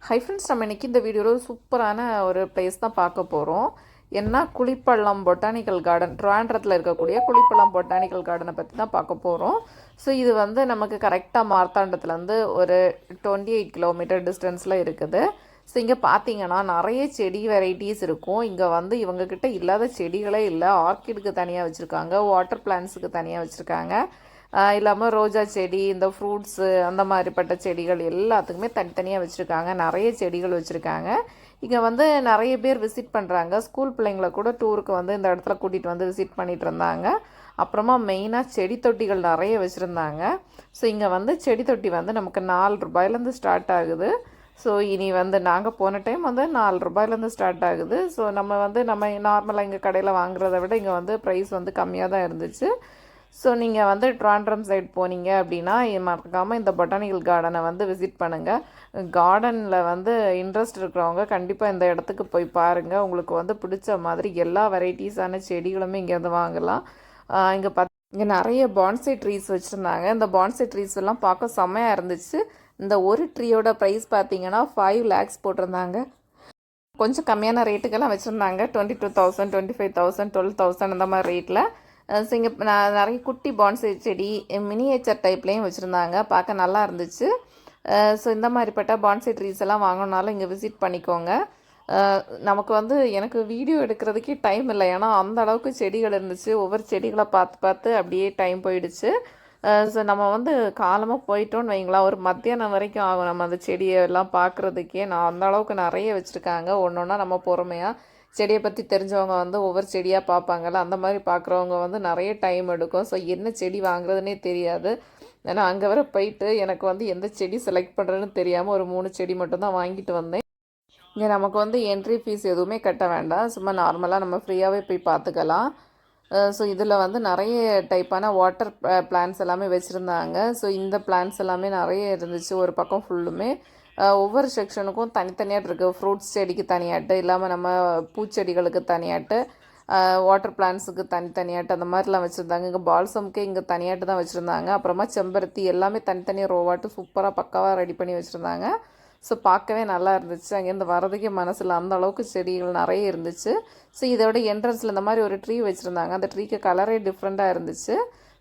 Hi friends, நம்ம இன்றைக்கி இந்த வீடியோவில் சூப்பரான ஒரு பிளேஸ் தான் பார்க்க போகிறோம். என்ன, குளிப்பள்ளம் பொட்டானிக்கல் கார்டன், ட்ரிவாண்ட்ரத்தில் இருக்கக்கூடிய குளிப்பள்ளம் பொட்டானிக்கல் கார்டனை பற்றி தான் பார்க்க போகிறோம். ஸோ இது வந்து நமக்கு கரெக்டாக மார்த்தாண்டத்துலேருந்து ஒரு 28 கிலோமீட்டர் டிஸ்டன்ஸில் இருக்குது. ஸோ இங்கே பார்த்தீங்கன்னா நிறைய செடி வெரைட்டிஸ் இருக்கும். இங்கே வந்து இவங்கக்கிட்ட இல்லாத செடிகளே இல்லை. ஆர்கிடுக்கு தனியாக வச்சுருக்காங்க, வாட்டர் பிளான்ஸுக்கு தனியாக வச்சுருக்காங்க, இல்லாமல் ரோஜா செடி, இந்த ஃப்ரூட்ஸு அந்த மாதிரிப்பட்ட செடிகள் எல்லாத்துக்குமே தனித்தனியாக வச்சுருக்காங்க. நிறைய செடிகள் வச்சுருக்காங்க. இங்கே வந்து நிறைய பேர் விசிட் பண்ணுறாங்க. ஸ்கூல் பிள்ளைங்கள கூட டூருக்கு வந்து இந்த இடத்துல கூட்டிகிட்டு வந்து விசிட் பண்ணிகிட்டு இருந்தாங்க. அப்புறமா மெயினாக செடி தொட்டிகள் நிறைய வச்சுருந்தாங்க. ஸோ இங்கே வந்து செடி தொட்டி வந்து நமக்கு 4 ரூபாயிலேருந்து ஸ்டார்ட் ஆகுது. ஸோ இனி வந்து நாங்கள் போன டைம் வந்து 4 ரூபாயிலேருந்து ஸ்டார்ட் ஆகுது. ஸோ நம்ம நார்மலாக இங்கே கடையில் வாங்குறத விட இங்கே வந்து ப்ரைஸ் வந்து கம்மியாக தான் இருந்துச்சு. ஸோ நீங்கள் வந்து ட்ரிவாண்ட்ரம் சைட் போனீங்க அப்படின்னா மறக்காமல் இந்த பொட்டானிக்கல் கார்டனை வந்து விசிட் பண்ணுங்கள். கார்டனில் வந்து இன்ட்ரெஸ்ட் இருக்கிறவங்க கண்டிப்பாக இந்த இடத்துக்கு போய் பாருங்கள். உங்களுக்கு வந்து பிடிச்ச மாதிரி எல்லா வெரைட்டிஸான செடிகளுமே இங்கேருந்து வாங்கலாம். இங்கே நிறைய பான்சை ட்ரீஸ் வச்சுருந்தாங்க. இந்த பான்சை ட்ரீஸ் எல்லாம் பார்க்க செம்மையாக இருந்துச்சு. இந்த ஒரு ட்ரீயோட ப்ரைஸ் பார்த்தீங்கன்னா 5 lakhs போட்டிருந்தாங்க. கொஞ்சம் கம்மியான ரேட்டுக்கெல்லாம் வச்சுருந்தாங்க. 22,000, 25,000, 12,000 அந்த மாதிரி ரேட்டில். ஸோ இங்கே நிறைய குட்டி பான்சை செடி மினியேச்சர் டைப்லேயும் வச்சுருந்தாங்க. பார்க்க நல்லா இருந்துச்சு. ஸோ இந்த மாதிரிப்பட்ட பான்சை ட்ரீஸ் எல்லாம் வாங்கினாலும் இங்கே விசிட் பண்ணிக்கோங்க. நமக்கு வந்து எனக்கு வீடியோ எடுக்கிறதுக்கே டைம் இல்லை, ஏன்னா அந்த அளவுக்கு செடிகள் இருந்துச்சு. ஒவ்வொரு செடிகளை பார்த்து பார்த்து அப்படியே டைம் போயிடுச்சு. ஸோ நம்ம வந்து காலமாக போயிட்டோன்னு வைங்களா, ஒரு மத்தியானம் வரைக்கும் ஆகும் நம்ம அந்த செடியெல்லாம் பார்க்குறதுக்கே. நான் அந்த அளவுக்கு நிறைய வச்சுருக்காங்க. ஒன்று ஒன்றா நம்ம பொறுமையாக செடியை பற்றி தெரிஞ்சவங்க வந்து ஒவ்வொரு செடியாக பார்ப்பாங்கள்ல, அந்த மாதிரி பார்க்குறவங்க வந்து நிறைய டைம் எடுக்கும். ஸோ என்ன செடி வாங்குறதுனே தெரியாது. ஏன்னா அங்கே வர போயிட்டு எனக்கு வந்து எந்த செடி செலக்ட் பண்ணுறதுன்னு தெரியாமல் ஒரு 3 செடி மட்டும்தான் வாங்கிட்டு வந்தேன். இங்கே நமக்கு வந்து என்ட்ரி ஃபீஸ் எதுவுமே கட்ட வேண்டாம். சும்மா நார்மலாக நம்ம ஃப்ரீயாகவே போய் பார்த்துக்கலாம். ஸோ இதில் வந்து நிறைய டைப்பான வாட்டர் பிளான்ஸ் எல்லாமே வச்சுருந்தாங்க. ஸோ இந்த பிளான்ஸ் எல்லாமே நிறைய இருந்துச்சு. ஒரு பக்கம் ஃபுல்லுமே ஒவ்வொரு செக்ஷனுக்கும் தனித்தனியாக இருக்குது. ஃப்ரூட்ஸ் செடிக்கு தனியாட்டு, இல்லாமல் நம்ம பூச்செடிகளுக்கு தனியாட்டு, வாட்டர் பிளான்ஸுக்கு தனித்தனியாட்டு அந்த மாதிரிலாம் வச்சுருந்தாங்க. இங்கே பால்சம்க்கு இங்கே தனியாட்டு தான் வச்சுருந்தாங்க. அப்புறமா செம்பருத்தி எல்லாமே தனித்தனியாக ரோவாட்டு சூப்பராக பக்காவாக ரெடி பண்ணி வச்சுருந்தாங்க. ஸோ பார்க்கவே நல்லா இருந்துச்சு. அங்கேருந்து வரதுக்கே மனசில் அந்த அளவுக்கு செடிகள் நிறைய இருந்துச்சு. ஸோ இதோட என்ட்ரன்ஸில் இந்த மாதிரி ஒரு ட்ரீ வச்சுருந்தாங்க. அந்த ட்ரீக்கு கலரே டிஃப்ரெண்ட்டாக இருந்துச்சு.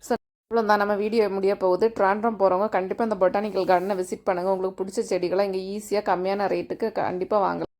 ஸோ இவ்வளோ தான் நம்ம வீடியோ முடிய போகுது. ட்ரிவாண்ட்ரம் போகிறவங்க கண்டிப்பாக இந்த பொட்டானிக்கல் கார்டனை விசிட் பண்ணுங்கள். உங்களுக்கு பிடிச்ச செடிகளை இங்கே ஈஸியாக கம்மியான ரேட்டுக்கு கண்டிப்பாக வாங்கலாம்.